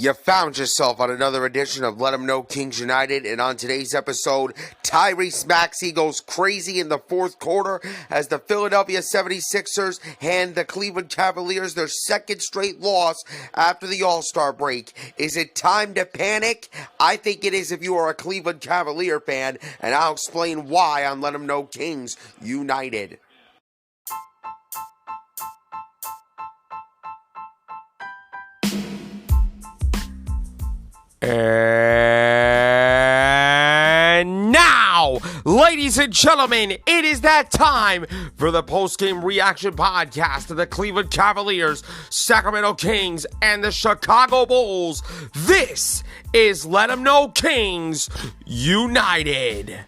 You found yourself on another edition of Let 'em Know Kings United, and on today's episode, Maxey goes crazy in the fourth quarter as the Philadelphia 76ers hand the Cleveland Cavaliers their second straight loss after the All-Star break. Is it time to panic? I think it is if you are a Cleveland Cavalier fan, and I'll explain why on Let 'em Know Kings United. And now, ladies and gentlemen, it is that time for the post-game reaction podcast of the Cleveland Cavaliers, Sacramento Kings, and the Chicago Bulls. This is Let 'em Know Kings United.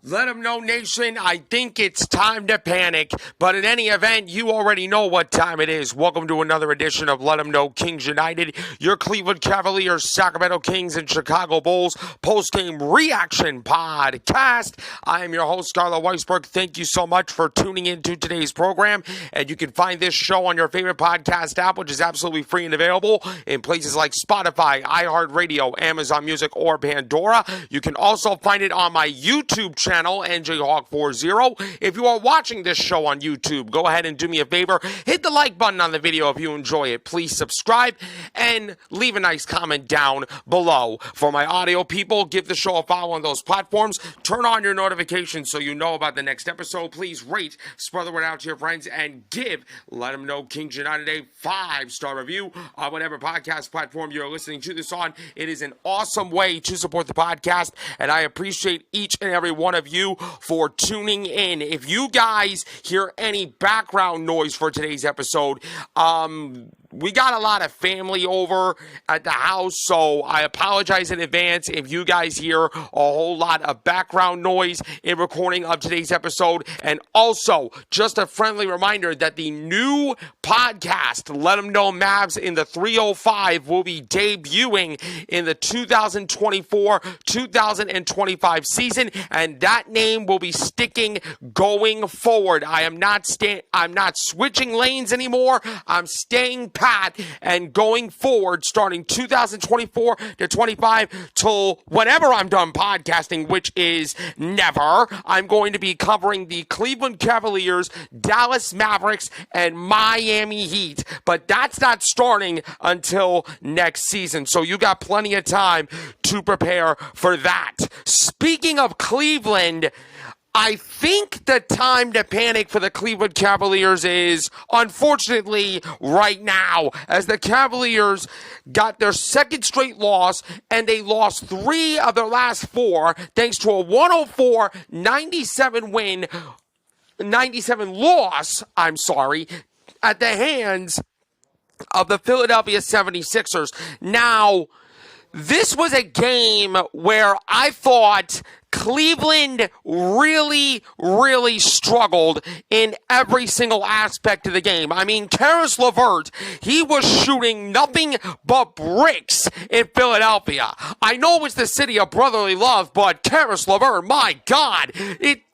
Let 'em know, nation, I think it's time to panic, but in any event, you already know what time it is. Welcome to another edition of Let 'em Know Kings United, your Cleveland Cavaliers, Sacramento Kings, and Chicago Bulls post-game reaction podcast. I am your host, Carlo Weisberg. Thank you so much for tuning into today's program, and you can find this show on your favorite podcast app, which is absolutely free and available in places like Spotify, iHeartRadio, Amazon Music, or Pandora. You can also find it on my YouTube channel, NJHawk40. If you are watching this show on YouTube, go ahead and do me a favor. Hit the like button on the video if you enjoy it. Please subscribe and leave a nice comment down below. For my audio people, give the show a follow on those platforms. Turn on your notifications so you know about the next episode. Please rate, spread the word out to your friends, and give Let 'em Know Kings United a 5-star review on whatever podcast platform you're listening to this on. It is an awesome way to support the podcast, and I appreciate each and every one of you for tuning in. If you guys hear any background noise for today's episode, we got a lot of family over at the house, so I apologize in advance if you guys hear a whole lot of background noise in recording of today's episode. And also, just a friendly reminder that the new podcast, Let 'em Know Mavs in the 305, will be debuting in the 2024-2025 season, and that name will be sticking going forward. I'm not switching lanes anymore. I'm staying pat and going forward, starting 2024 to 25 till whenever I'm done podcasting, which is never. I'm going to be covering the Cleveland Cavaliers, Dallas Mavericks, and Miami Heat, but that's not starting until next season, so you got plenty of time to prepare for that. Speaking of Cleveland, I think the time to panic for the Cleveland Cavaliers is, unfortunately, right now, as the Cavaliers got their second straight loss, and they lost 3 of their last 4, thanks to a 104-97 loss, at the hands of the Philadelphia 76ers. Now, this was a game where I thought Cleveland really struggled in every single aspect of the game. I mean, Caris LeVert, he was shooting nothing but bricks in Philadelphia. I know it's the city of brotherly love, but Caris LeVert, my God,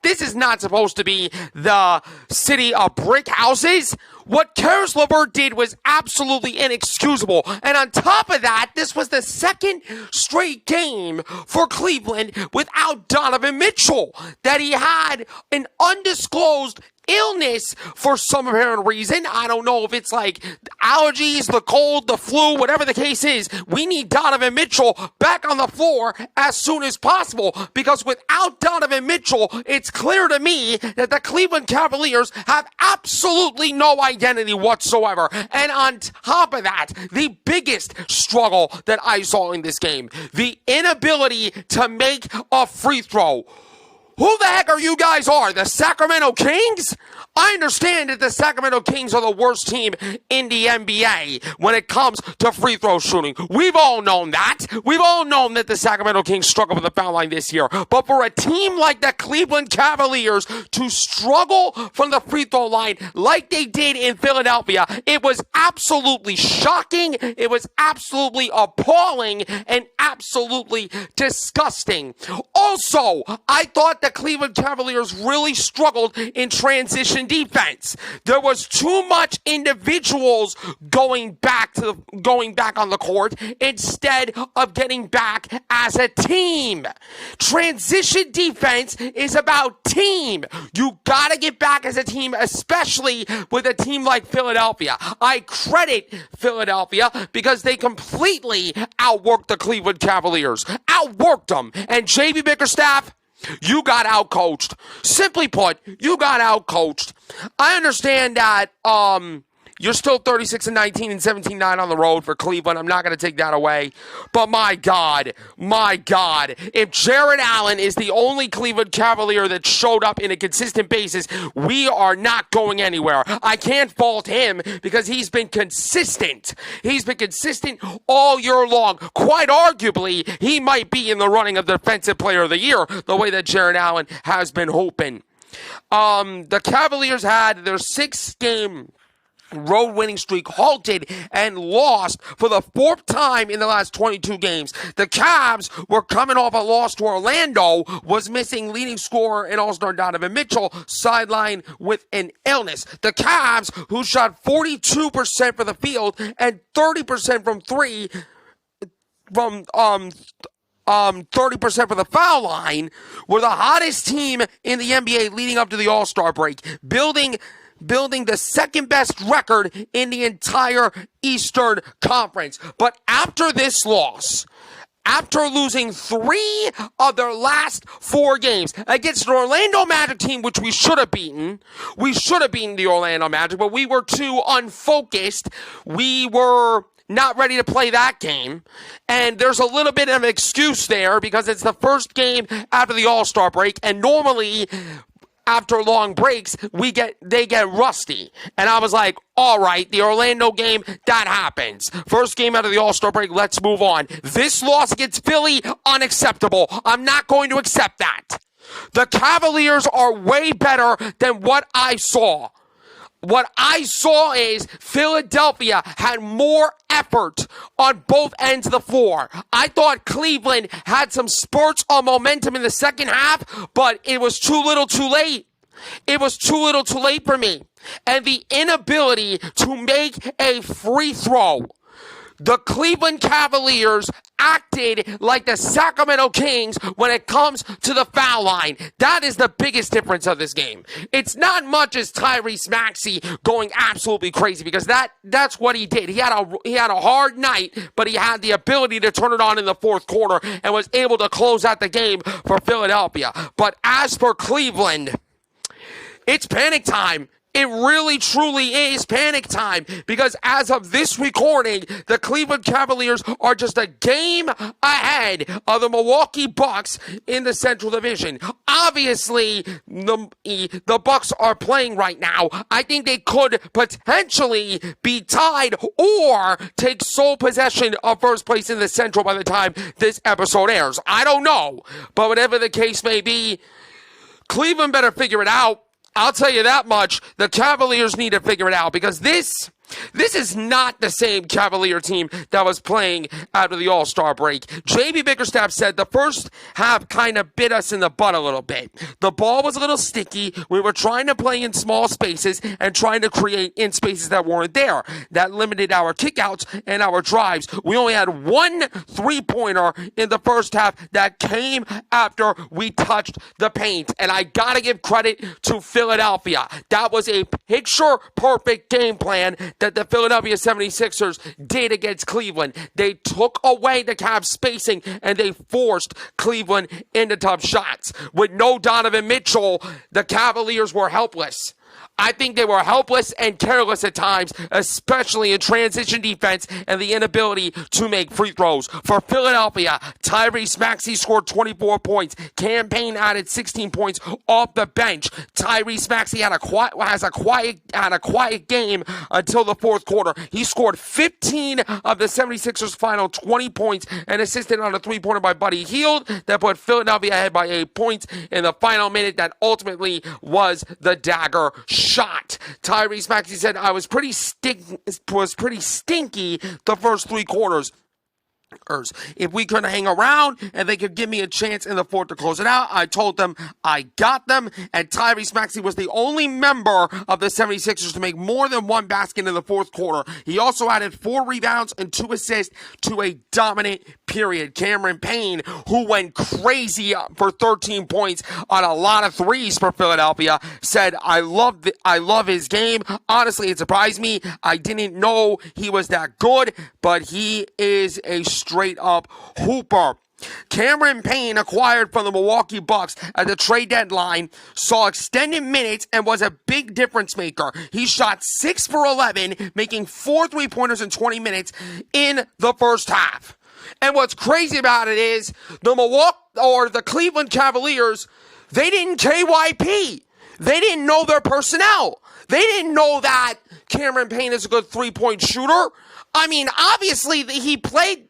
this is not supposed to be the city of brick houses. What Caris LeVert did was absolutely inexcusable. And on top of that, this was the second straight game for Cleveland without Donovan Mitchell, that he had an undisclosed illness for some apparent reason. I don't know if it's like allergies, the cold, the flu, whatever the case is. We need Donovan Mitchell back on the floor as soon as possible, because without Donovan Mitchell, it's clear to me that the Cleveland Cavaliers have absolutely no identity whatsoever. And on top of that, the biggest struggle that I saw in this game, the inability to make a free throw. Who the heck are you guys? The Sacramento Kings? I understand that the Sacramento Kings are the worst team in the NBA when it comes to free throw shooting. We've all known that. We've all known that the Sacramento Kings struggle with the foul line this year. But for a team like the Cleveland Cavaliers to struggle from the free throw line like they did in Philadelphia, it was absolutely shocking. It was absolutely appalling and absolutely disgusting. Also, I thought the Cleveland Cavaliers really struggled in transition defense. There was too much individuals going back on the court instead of getting back as a team. Transition defense is about team. You gotta get back as a team, especially with a team like Philadelphia. I credit Philadelphia because they completely outworked the Cleveland Cavaliers. Outworked them. And JB Bickerstaff, you got outcoached. Simply put, you got outcoached. I understand that you're still 36-19 and 17-9 on the road for Cleveland. I'm not going to take that away. But my God, if Jared Allen is the only Cleveland Cavalier that showed up in a consistent basis, we are not going anywhere. I can't fault him because he's been consistent. He's been consistent all year long. Quite arguably, he might be in the running of Defensive Player of the Year, the way that Jared Allen has been hoping. The Cavaliers had their 6-game road winning streak halted and lost for the 4th time in the last 22 games. The Cavs were coming off a loss to Orlando, was missing leading scorer and all-star Donovan Mitchell, sidelined with an illness. The Cavs, who shot 42% for the field and 30% from three, from 30% for the foul line, were the hottest team in the NBA leading up to the All-Star break, building the second best record in the entire Eastern Conference. But after this loss, after losing 3 of their last 4 games against an Orlando Magic team, which we should have beaten the Orlando Magic, but we were too unfocused. We were not ready to play that game. And there's a little bit of an excuse there because it's the first game after the All-Star break, and normally after long breaks, they get rusty. And I was like, all right, the Orlando game, that happens. First game out of the All-Star break, let's move on. This loss against Philly, unacceptable. I'm not going to accept that. The Cavaliers are way better than what I saw. What I saw is Philadelphia had more effort on both ends of the floor. I thought Cleveland had some spurts of momentum in the second half, but it was too little too late. It was too little too late for me. And the inability to make a free throw. The Cleveland Cavaliers acted like the Sacramento Kings when it comes to the foul line. That is the biggest difference of this game. It's not much as Tyrese Maxey going absolutely crazy because that's what he did. He had a hard night, but he had the ability to turn it on in the fourth quarter and was able to close out the game for Philadelphia. But as for Cleveland, it's panic time. It really, truly is panic time because as of this recording, the Cleveland Cavaliers are just a game ahead of the Milwaukee Bucks in the Central Division. Obviously, the Bucks are playing right now. I think they could potentially be tied or take sole possession of first place in the Central by the time this episode airs. I don't know, but whatever the case may be, Cleveland better figure it out. I'll tell you that much. The Cavaliers need to figure it out because this is not the same Cavalier team that was playing after the All-Star break. JB Bickerstaff said the first half kind of bit us in the butt a little bit. The ball was a little sticky. We were trying to play in small spaces and trying to create in spaces that weren't there. That limited our kickouts and our drives. We only had 1 3-pointer in the first half that came after we touched the paint. And I got to give credit to Philadelphia. That was a picture-perfect game plan that the Philadelphia 76ers did against Cleveland. They took away the Cavs spacing and they forced Cleveland into tough shots. With no Donovan Mitchell, the Cavaliers were helpless. I think they were helpless and careless at times, especially in transition defense and the inability to make free throws. For Philadelphia, Tyrese Maxey scored 24 points. Cam Payne added 16 points off the bench. Tyrese Maxey had a quiet game until the fourth quarter. He scored 15 of the 76ers' final 20 points and assisted on a three-pointer by Buddy Hield that put Philadelphia ahead by 8 points in the final minute. That ultimately was the dagger shot. Tyrese Maxey said, I was pretty stinky the first 3 quarters. If we could hang around and they could give me a chance in the fourth to close it out, I told them I got them. And Tyrese Maxey was the only member of the 76ers to make more than 1 basket in the fourth quarter. He also added 4 rebounds and 2 assists to a dominant period. Cameron Payne, who went crazy for 13 points on a lot of threes for Philadelphia, said, I love his game. Honestly, it surprised me. I didn't know he was that good, but he is a straight up hooper. Cameron Payne, acquired from the Milwaukee Bucks at the trade deadline, saw extended minutes and was a big difference maker. He shot 6 for 11, making 4 3-pointers in 20 minutes in the first half. And what's crazy about it is the Cleveland Cavaliers, they didn't KYP. They didn't know their personnel. They didn't know that Cameron Payne is a good 3-point shooter. I mean, obviously, they played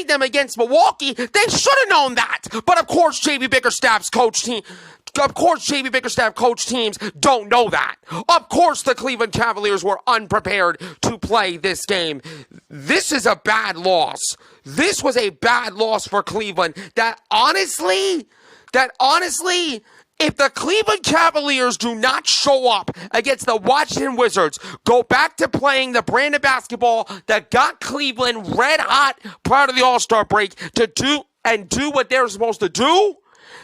them against Milwaukee. They should have known that. But of course, JB Bickerstaff's coach teams don't know that. Of course, the Cleveland Cavaliers were unprepared to play this game. This is a bad loss. This was a bad loss for Cleveland. That honestly, if the Cleveland Cavaliers do not show up against the Washington Wizards, go back to playing the brand of basketball that got Cleveland red hot prior to the All-Star break to do what they're supposed to do,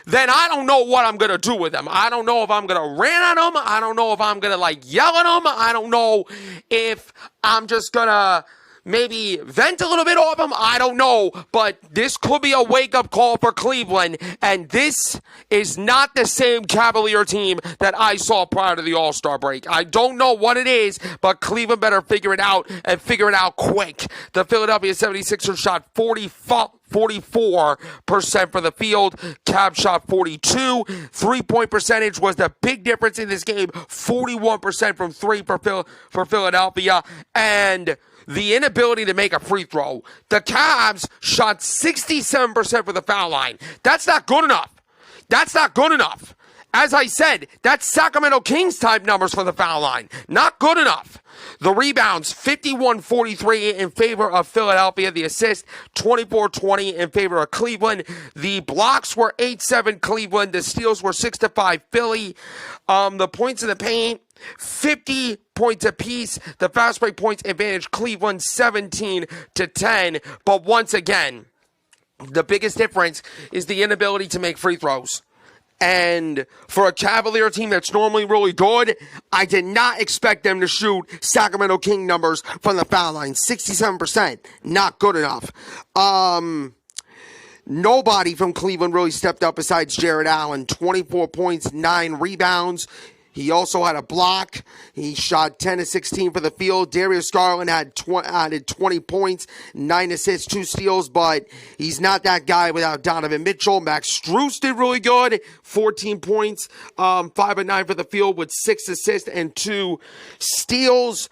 then I don't know what I'm going to do with them. I don't know if I'm going to rant at them. I don't know if I'm going to yell at them. I don't know if I'm just going to maybe vent a little bit off him. I don't know, but this could be a wake-up call for Cleveland, and this is not the same Cavalier team that I saw prior to the All-Star break. I don't know what it is, but Cleveland better figure it out, and figure it out quick. The Philadelphia 76ers shot 44% for the field. Cavs shot 42. 3-point percentage was the big difference in this game. 41% from 3 for Philadelphia. And the inability to make a free throw. The Cavs shot 67% for the foul line. That's not good enough. That's not good enough. As I said, that's Sacramento Kings type numbers for the foul line. Not good enough. The rebounds, 51-43 in favor of Philadelphia. The assist, 24-20 in favor of Cleveland. The blocks were 8-7 Cleveland. The steals were 6-5 Philly. The points in the paint, 50 points apiece. The fast break points advantage Cleveland 17-10. But once again, the biggest difference is the inability to make free throws. And for a Cavalier team that's normally really good, I did not expect them to shoot Sacramento King numbers from the foul line. 67%, not good enough. Nobody from Cleveland really stepped up besides Jared Allen. 24 points, 9 rebounds. He also had a block. He shot 10 of 16 for the field. Darius Garland added 20 points, 9 assists, 2 steals, but he's not that guy without Donovan Mitchell. Max Strus did really good, 14 points, 5 of 9 for the field with 6 assists and 2 steals.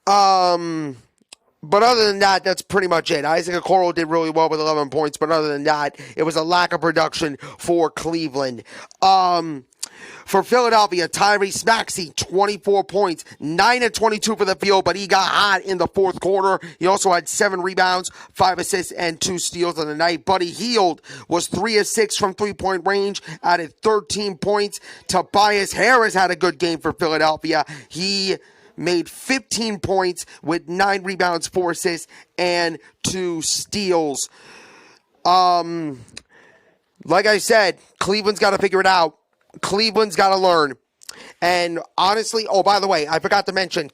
But other than that, that's pretty much it. Isaac Okoro did really well with 11 points, but other than that, it was a lack of production for Cleveland. For Philadelphia, Tyrese Maxey, 24 points, 9 of 22 for the field, but he got hot in the fourth quarter. He also had 7 rebounds, 5 assists, and 2 steals on the night. Buddy Hield was 3 of 6 from three-point range, added 13 points. Tobias Harris had a good game for Philadelphia. He made 15 points with 9 rebounds, 4 assists, and 2 steals. Like I said, Cleveland's got to figure it out. Cleveland's got to learn. And honestly, oh, by the way, I forgot to mention,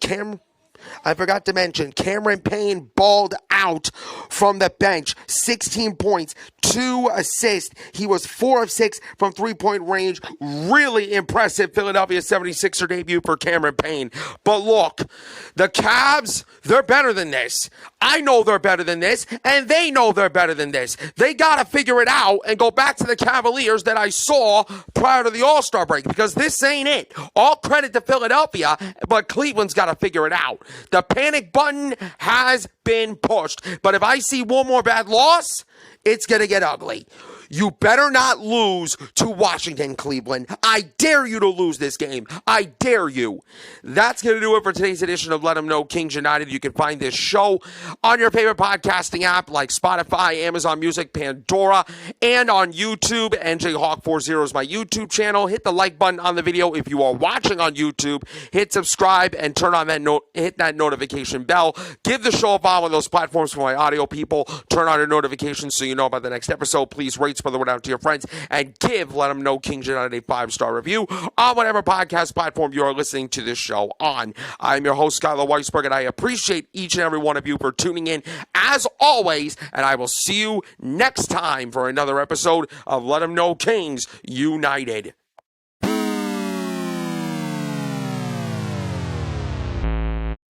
I forgot to mention, Cameron Payne balled out from the bench. 16 points, 2 assists. He was 4 of 6 from three-point range. Really impressive Philadelphia 76er debut for Cameron Payne. But look, the Cavs, they're better than this. I know they're better than this, and they know they're better than this. They got to figure it out and go back to the Cavaliers that I saw prior to the All-Star break, because this ain't it. All credit to Philadelphia, but Cleveland's got to figure it out. The panic button has been pushed, but if I see one more bad loss, it's going to get ugly. You better not lose to Washington, Cleveland. I dare you to lose this game. I dare you. That's going to do it for today's edition of Let 'Em Know Kings United. You can find this show on your favorite podcasting app like Spotify, Amazon Music, Pandora, and on YouTube. NJHawk40 is my YouTube channel. Hit the like button on the video if you are watching on YouTube. Hit subscribe and turn on that hit that notification bell. Give the show a follow on those platforms for my audio people. Turn on your notifications so you know about the next episode. Please rate, spread the word out to your friends, and Let 'Em Know Kings United a 5-star review on whatever podcast platform you are listening to this show on. I'm your host, Skylar Weisberg, and I appreciate each and every one of you for tuning in, as always, and I will see you next time for another episode of Let 'Em Know Kings United.